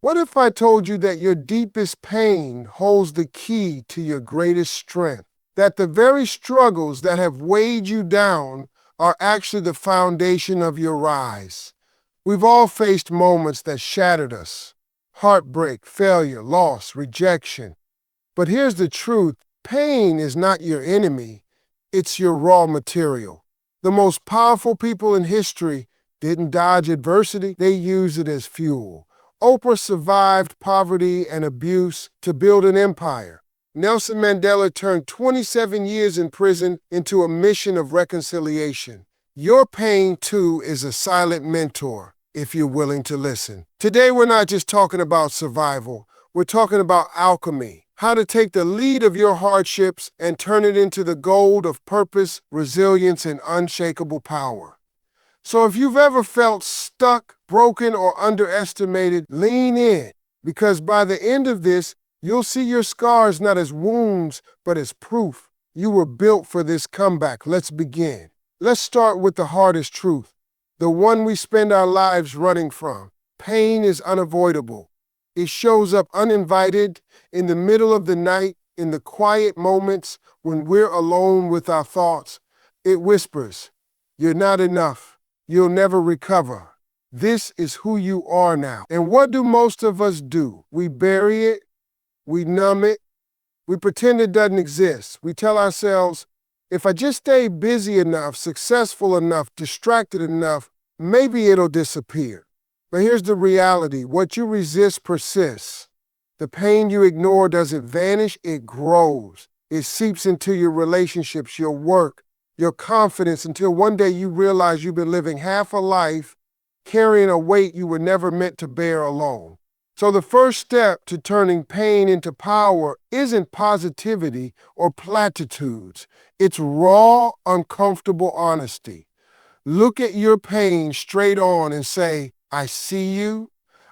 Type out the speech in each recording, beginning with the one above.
What if I told you that your deepest pain holds the key to your greatest strength? That the very struggles that have weighed you down are actually the foundation of your rise. We've all faced moments that shattered us: heartbreak, failure, loss, rejection. But here's the truth: pain is not your enemy, it's your raw material. The most powerful people in history didn't dodge adversity, they used it as fuel. Oprah survived poverty and abuse to build an empire. Nelson Mandela turned 27 years in prison into a mission of reconciliation. Your pain, too, is a silent mentor, if you're willing to listen. Today, we're not just talking about survival, we're talking about alchemy. How to take the lead of your hardships and turn it into the gold of purpose, resilience, and unshakable power. So if you've ever felt stuck, broken, or underestimated, lean in, because by the end of this, you'll see your scars not as wounds, but as proof. You were built for this comeback. Let's begin. Let's start with the hardest truth, the one we spend our lives running from. Pain is unavoidable. It shows up uninvited, in the middle of the night, in the quiet moments when we're alone with our thoughts. It whispers, "You're not enough. You'll never recover. This is who you are now." And what do most of us do? We bury it, we numb it, we pretend it doesn't exist. We tell ourselves, if I just stay busy enough, successful enough, distracted enough, maybe it'll disappear. But here's the reality: what you resist persists. The pain you ignore doesn't vanish, it grows. It seeps into your relationships, your work, your confidence, until one day you realize you've been living half a life carrying a weight you were never meant to bear alone. So the first step to turning pain into power isn't positivity or platitudes. It's raw, uncomfortable honesty. Look at your pain straight on and say, "I see you,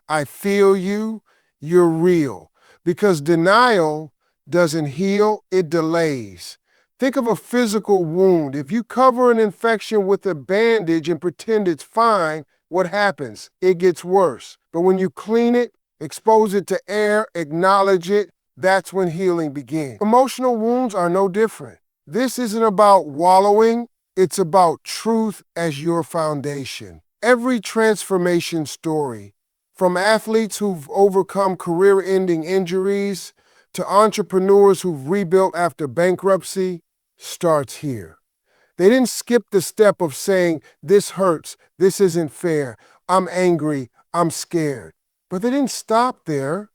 I feel you, you're real." Because denial doesn't heal, it delays. Think of a physical wound. If you cover an infection with a bandage and pretend it's fine, what happens? It gets worse. But when you clean it, expose it to air, acknowledge it, that's when healing begins. Emotional wounds are no different. This isn't about wallowing, it's about truth as your foundation. Every transformation story, from athletes who've overcome career-ending injuries to entrepreneurs who've rebuilt after bankruptcy, starts here. They didn't skip the step of saying, "This hurts, this isn't fair, I'm angry, I'm scared." But they didn't stop there.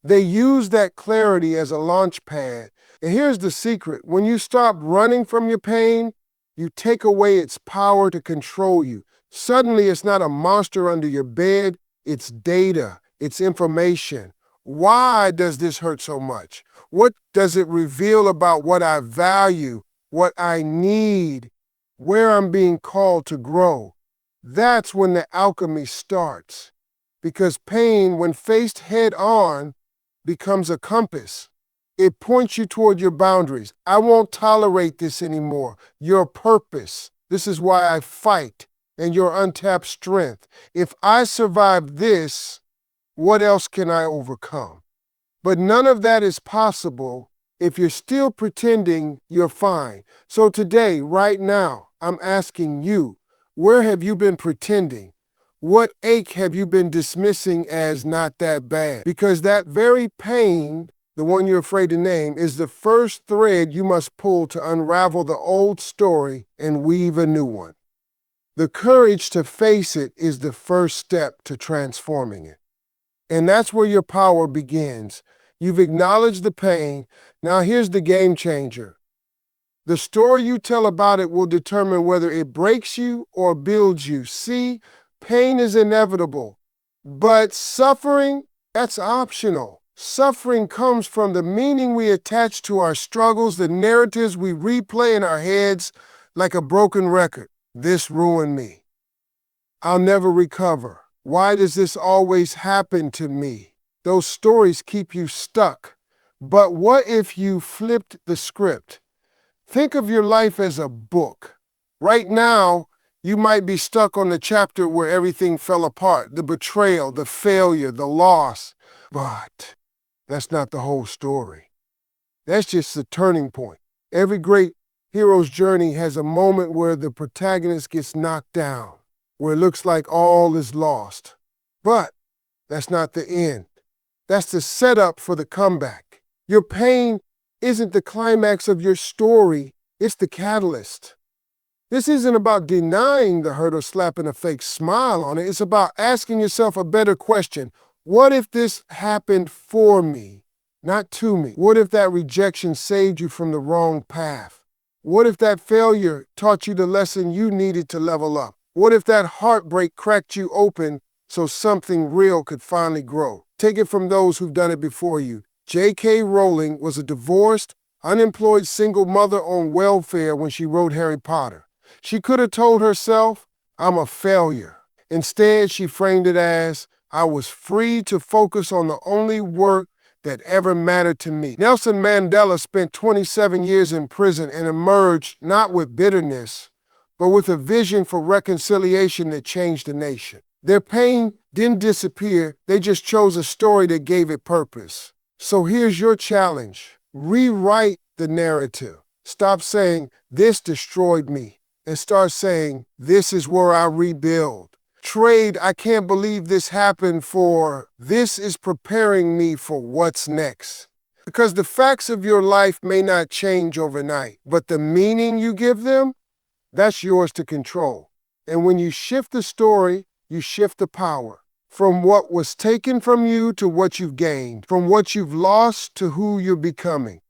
They used that clarity as a launch pad. And here's the secret: when you stop running from your pain, you take away its power to control you. Suddenly, it's not a monster under your bed, it's data, it's information. Why does this hurt so much? What does it reveal about what I value, what I need, where I'm being called to grow? That's when the alchemy starts. Because pain, when faced head on, becomes a compass. It points you toward your boundaries. I won't tolerate this anymore. Your purpose. This is why I fight. And your untapped strength. If I survive this, what else can I overcome? But none of that is possible if you're still pretending you're fine. So today, right now, I'm asking you, where have you been pretending? What ache have you been dismissing as not that bad? Because that very pain, the one you're afraid to name, is the first thread you must pull to unravel the old story and weave a new one. The courage to face it is the first step to transforming it. And that's where your power begins. You've acknowledged the pain. Now here's the game changer. The story you tell about it will determine whether it breaks you or builds you. See, pain is inevitable, but suffering, that's optional. Suffering comes from the meaning we attach to our struggles, the narratives we replay in our heads like a broken record. This ruined me. I'll never recover. Why does this always happen to me? Those stories keep you stuck. But what if you flipped the script? Think of your life as a book. Right now, You might be stuck on the chapter where everything fell apart, the betrayal, the failure, the loss. But that's not the whole story. That's just the turning point. Every great hero's journey has a moment where the protagonist gets knocked down, where it looks like all is lost. But that's not the end. That's the setup for the comeback. Your pain isn't the climax of your story, it's the catalyst. This isn't about denying the hurt or slapping a fake smile on it. It's about asking yourself a better question. What if this happened for me, not to me? What if that rejection saved you from the wrong path? What if that failure taught you the lesson you needed to level up? What if that heartbreak cracked you open so something real could finally grow? Take it from those who've done it before you. J.K. Rowling was a divorced, unemployed single mother on welfare when she wrote Harry Potter. She could have told herself, I'm a failure. Instead, she framed it as, I was free to focus on the only work that ever mattered to me. Nelson Mandela spent 27 years in prison and emerged not with bitterness, but with a vision for reconciliation that changed the nation. Their pain didn't disappear, they just chose a story that gave it purpose. So here's your challenge. Rewrite the narrative. Stop saying, this destroyed me, and start saying, this is where I rebuild. Trade, I can't believe this happened for, this is preparing me for what's next. Because the facts of your life may not change overnight, but the meaning you give them, that's yours to control. And when you shift the story, you shift the power. From what was taken from you to what you've gained, from what you've lost to who you're becoming.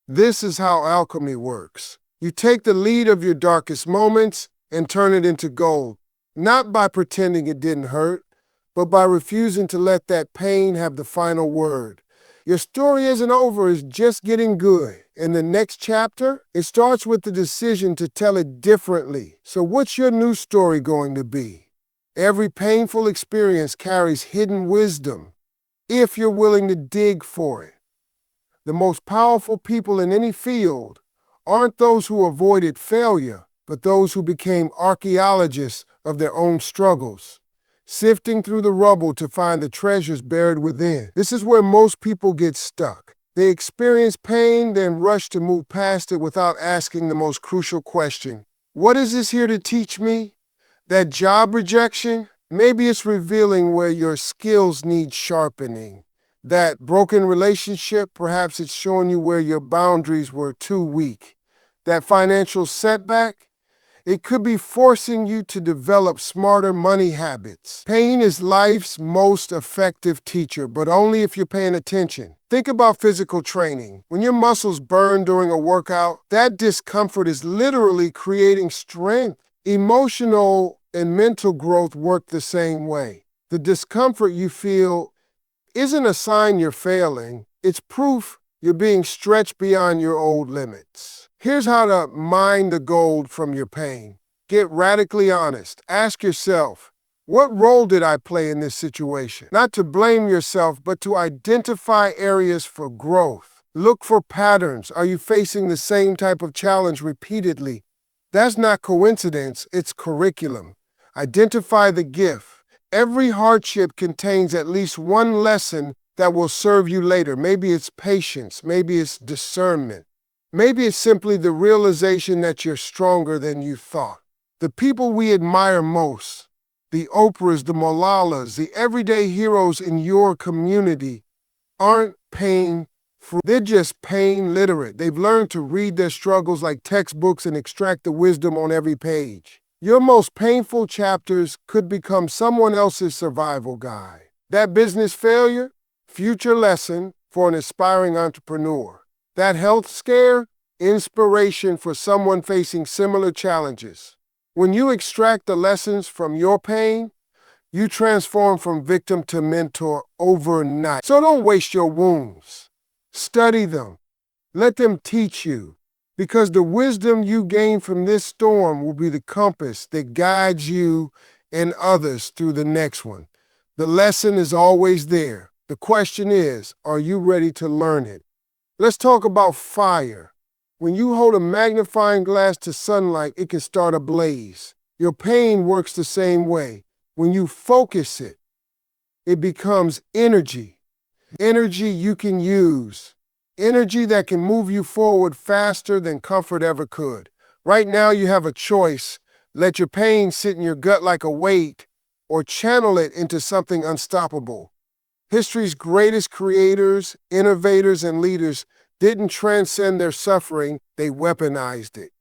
This is how alchemy works. You take the lead of your darkest moments and turn it into gold, not by pretending it didn't hurt, but by refusing to let that pain have the final word. Your story isn't over, it's just getting good. In the next chapter, it starts with the decision to tell it differently. So what's your new story going to be? Every painful experience carries hidden wisdom, if you're willing to dig for it. The most powerful people in any field aren't those who avoided failure, but those who became archaeologists of their own struggles, sifting through the rubble to find the treasures buried within. This is where most people get stuck. They experience pain, then rush to move past it without asking the most crucial question. What is this here to teach me? That job rejection? Maybe it's revealing where your skills need sharpening. That broken relationship? Perhaps it's showing you where your boundaries were too weak. That financial setback? It could be forcing you to develop smarter money habits. Pain is life's most effective teacher, but only if you're paying attention. Think about physical training. When your muscles burn during a workout, that discomfort is literally creating strength. Emotional and mental growth work the same way. The discomfort you feel isn't a sign you're failing. It's proof you're being stretched beyond your old limits. Here's how to mine the gold from your pain. Get radically honest. Ask yourself, what role did I play in this situation? Not to blame yourself, but to identify areas for growth. Look for patterns. Are you facing the same type of challenge repeatedly? That's not coincidence, it's curriculum. Identify the gift. Every hardship contains at least one lesson that will serve you later. Maybe it's patience, maybe it's discernment. Maybe it's simply the realization that you're stronger than you thought. The people we admire most, the Oprahs, the Malalas, the everyday heroes in your community, aren't pain-free. They're just pain literate. They've learned to read their struggles like textbooks and extract the wisdom on every page. Your most painful chapters could become someone else's survival guide. That business failure, future lesson for an aspiring entrepreneur. That health scare, inspiration for someone facing similar challenges. When you extract the lessons from your pain, you transform from victim to mentor overnight. So don't waste your wounds. Study them. Let them teach you. Because the wisdom you gain from this storm will be the compass that guides you and others through the next one. The lesson is always there. The question is, are you ready to learn it? Let's talk about fire. When you hold a magnifying glass to sunlight, it can start a blaze. Your pain works the same way. When you focus it, it becomes energy. Energy you can use. Energy that can move you forward faster than comfort ever could. Right now you have a choice. Let your pain sit in your gut like a weight, or channel it into something unstoppable. History's greatest creators, innovators, and leaders didn't transcend their suffering, they weaponized it.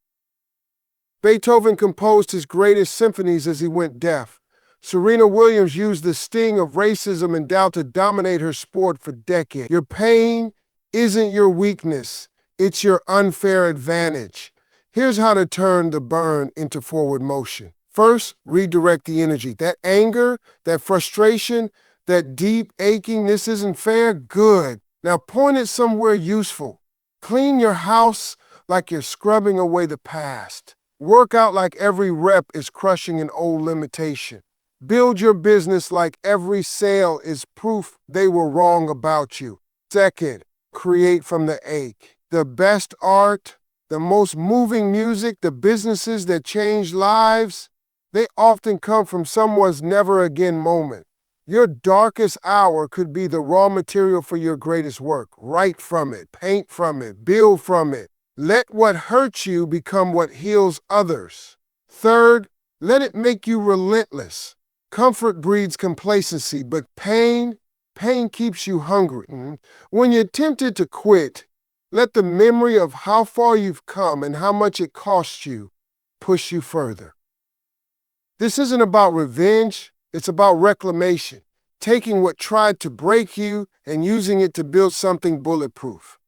Beethoven composed his greatest symphonies as he went deaf. Serena Williams used the sting of racism and doubt to dominate her sport for decades. Your pain isn't your weakness, it's your unfair advantage. Here's how to turn the burn into forward motion. First, redirect the energy. That anger, that frustration, that deep aching, this isn't fair, good. Now point it somewhere useful. Clean your house like you're scrubbing away the past. Work out like every rep is crushing an old limitation. Build your business like every sale is proof they were wrong about you. Second, create from the ache. The best art, the most moving music, the businesses that change lives, they often come from someone's never again moment. Your darkest hour could be the raw material for your greatest work. Write from it, paint from it, build from it. Let what hurts you become what heals others. Third, let it make you relentless. Comfort breeds complacency, but pain keeps you hungry. When you're tempted to quit, let the memory of how far you've come and how much it cost you push you further. This isn't about revenge, it's about reclamation, taking what tried to break you and using it to build something bulletproof.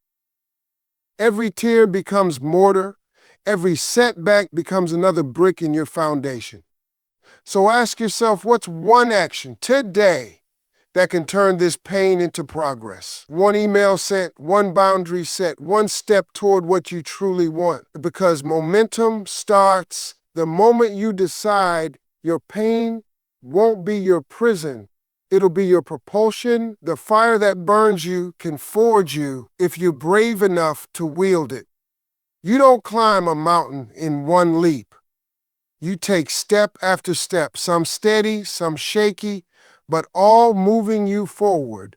Every tear becomes mortar, every setback becomes another brick in your foundation. So ask yourself, what's one action today that can turn this pain into progress? One email sent, one boundary set, one step toward what you truly want. Because momentum starts the moment you decide your pain won't be your prison. It'll be your propulsion. The fire that burns you can forge you if you're brave enough to wield it. You don't climb a mountain in one leap. You take step after step, some steady, some shaky, but all moving you forward.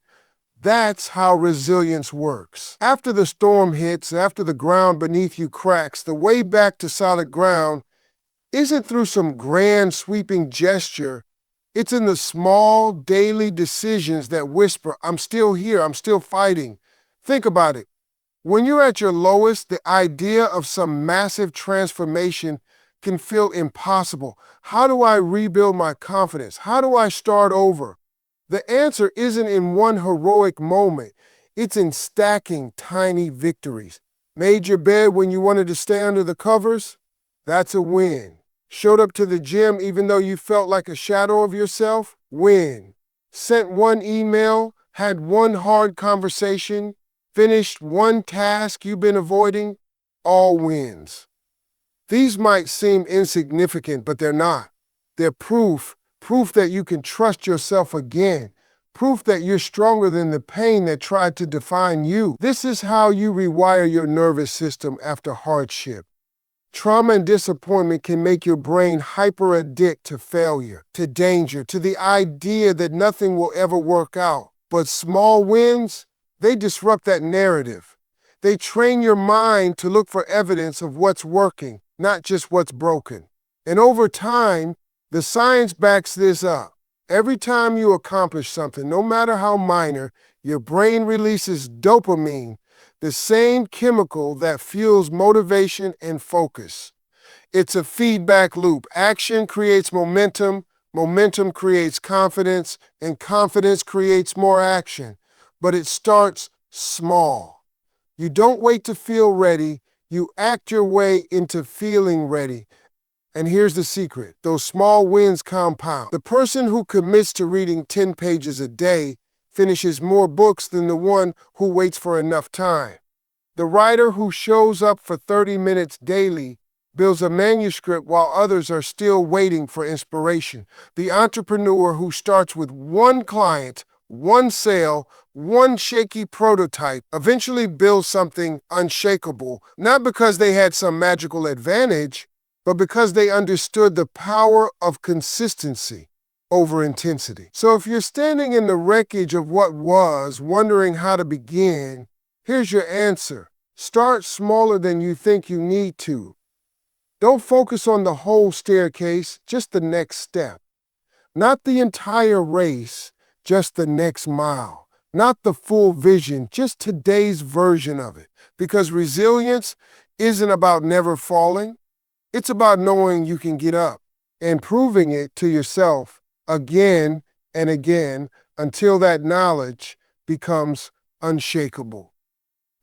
That's how resilience works. After the storm hits, after the ground beneath you cracks, the way back to solid ground isn't through some grand sweeping gesture. It's in the small daily decisions that whisper, I'm still here, I'm still fighting. Think about it. When you're at your lowest, the idea of some massive transformation can feel impossible. How do I rebuild my confidence? How do I start over? The answer isn't in one heroic moment. It's in stacking tiny victories. Made your bed when you wanted to stay under the covers? That's a win. Showed up to the gym even though you felt like a shadow of yourself? Win. Sent one email, had one hard conversation, finished one task you've been avoiding? All wins. These might seem insignificant, but they're not. They're proof that you can trust yourself again, proof that you're stronger than the pain that tried to define you. This is how you rewire your nervous system after hardship. Trauma and disappointment can make your brain hyper-addict to failure, to danger, to the idea that nothing will ever work out. But small wins, they disrupt that narrative. They train your mind to look for evidence of what's working, not just what's broken. And over time, the science backs this up. Every time you accomplish something, no matter how minor, your brain releases dopamine, the same chemical that fuels motivation and focus. It's a feedback loop. Action creates momentum, momentum creates confidence, and confidence creates more action. But it starts small. You don't wait to feel ready, you act your way into feeling ready. And here's the secret, those small wins compound. The person who commits to reading 10 pages a day finishes more books than the one who waits for enough time. The writer who shows up for 30 minutes daily builds a manuscript while others are still waiting for inspiration. The entrepreneur who starts with one client, one sale, one shaky prototype eventually builds something unshakable, not because they had some magical advantage, but because they understood the power of consistency over intensity. So if you're standing in the wreckage of what was, wondering how to begin, here's your answer. Start smaller than you think you need to. Don't focus on the whole staircase, just the next step. Not the entire race, just the next mile. Not the full vision, just today's version of it. Because resilience isn't about never falling. It's about knowing you can get up and proving it to yourself again and again until that knowledge becomes unshakable.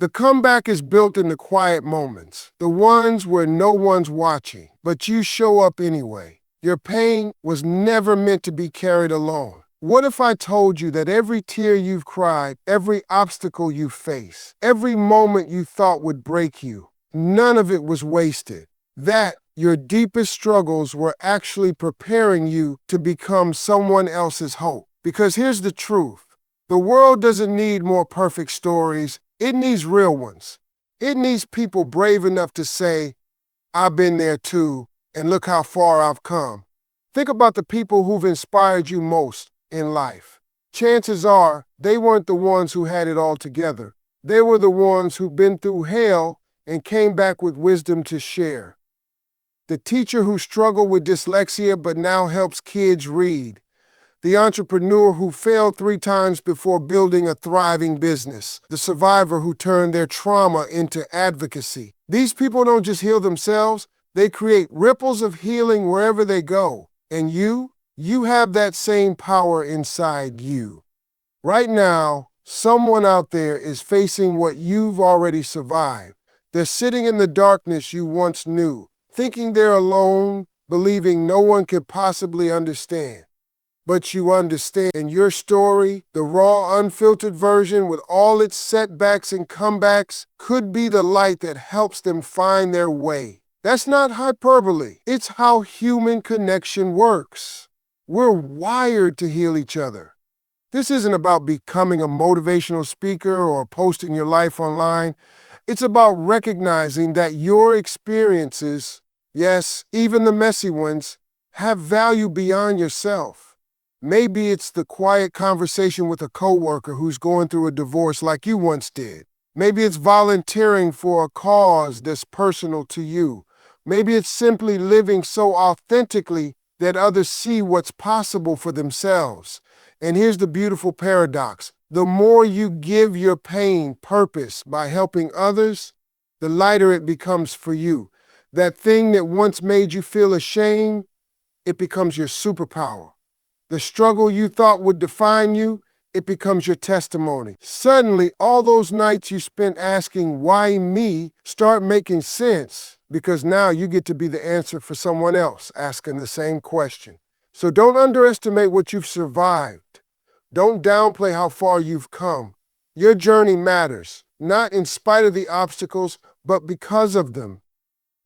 The comeback is built in the quiet moments, the ones where no one's watching, but you show up anyway. Your pain was never meant to be carried alone. What if I told you that every tear you've cried, every obstacle you face, every moment you thought would break you, none of it was wasted? That your deepest struggles were actually preparing you to become someone else's hope. Because here's the truth. The world doesn't need more perfect stories. It needs real ones. It needs people brave enough to say, I've been there too, and look how far I've come. Think about the people who've inspired you most in life. Chances are they weren't the ones who had it all together. They were the ones who've been through hell and came back with wisdom to share. The teacher who struggled with dyslexia but now helps kids read. The entrepreneur who failed 3 times before building a thriving business. The survivor who turned their trauma into advocacy. These people don't just heal themselves, they create ripples of healing wherever they go. And you have that same power inside you. Right now, someone out there is facing what you've already survived. They're sitting in the darkness you once knew, thinking they're alone, believing no one could possibly understand. But you understand, and your story, the raw, unfiltered version with all its setbacks and comebacks, could be the light that helps them find their way. That's not hyperbole. It's how human connection works. We're wired to heal each other. This isn't about becoming a motivational speaker or posting your life online. It's about recognizing that your experiences, yes, even the messy ones, have value beyond yourself. Maybe it's the quiet conversation with a coworker who's going through a divorce like you once did. Maybe it's volunteering for a cause that's personal to you. Maybe it's simply living so authentically that others see what's possible for themselves. And here's the beautiful paradox. The more you give your pain purpose by helping others, the lighter it becomes for you. That thing that once made you feel ashamed, it becomes your superpower. The struggle you thought would define you, it becomes your testimony. Suddenly, all those nights you spent asking, why me, start making sense because now you get to be the answer for someone else asking the same question. So don't underestimate what you've survived. Don't downplay how far you've come. Your journey matters, not in spite of the obstacles, but because of them.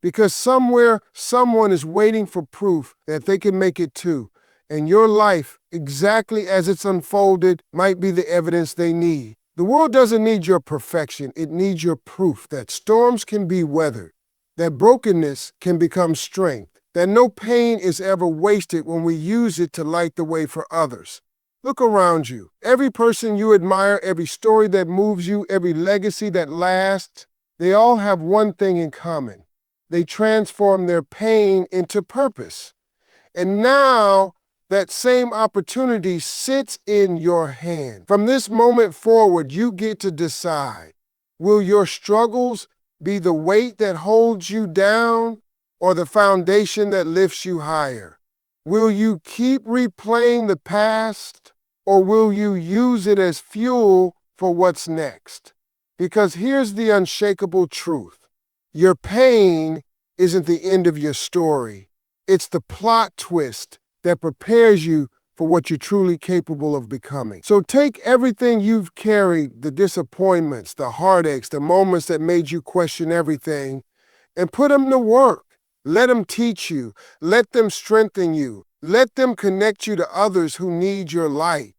Because somewhere, someone is waiting for proof that they can make it too. And your life, exactly as it's unfolded, might be the evidence they need. The world doesn't need your perfection. It needs your proof that storms can be weathered, that brokenness can become strength, that no pain is ever wasted when we use it to light the way for others. Look around you. Every person you admire, every story that moves you, every legacy that lasts, they all have one thing in common. They transform their pain into purpose. And now, that same opportunity sits in your hand. From this moment forward, you get to decide. Will your struggles be the weight that holds you down or the foundation that lifts you higher? Will you keep replaying the past or will you use it as fuel for what's next? Because here's the unshakable truth. Your pain isn't the end of your story. It's the plot twist that prepares you for what you're truly capable of becoming. So take everything you've carried, the disappointments, the heartaches, the moments that made you question everything, and put them to work. Let them teach you. Let them strengthen you. Let them connect you to others who need your light.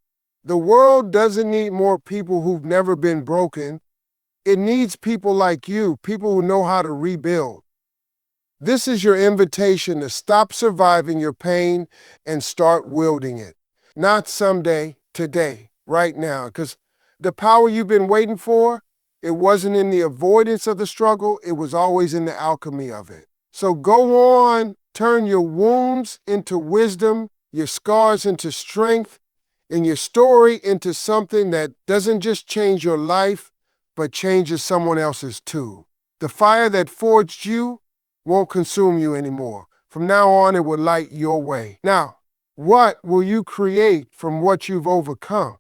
The world doesn't need more people who've never been broken. It needs people like you, people who know how to rebuild. This is your invitation to stop surviving your pain and start wielding it. Not someday, today, right now. Because the power you've been waiting for, it wasn't in the avoidance of the struggle, it was always in the alchemy of it. So go on, turn your wounds into wisdom, your scars into strength, and your story into something that doesn't just change your life, but changes someone else's too. The fire that forged you won't consume you anymore. From now on, it will light your way. Now, what will you create from what you've overcome?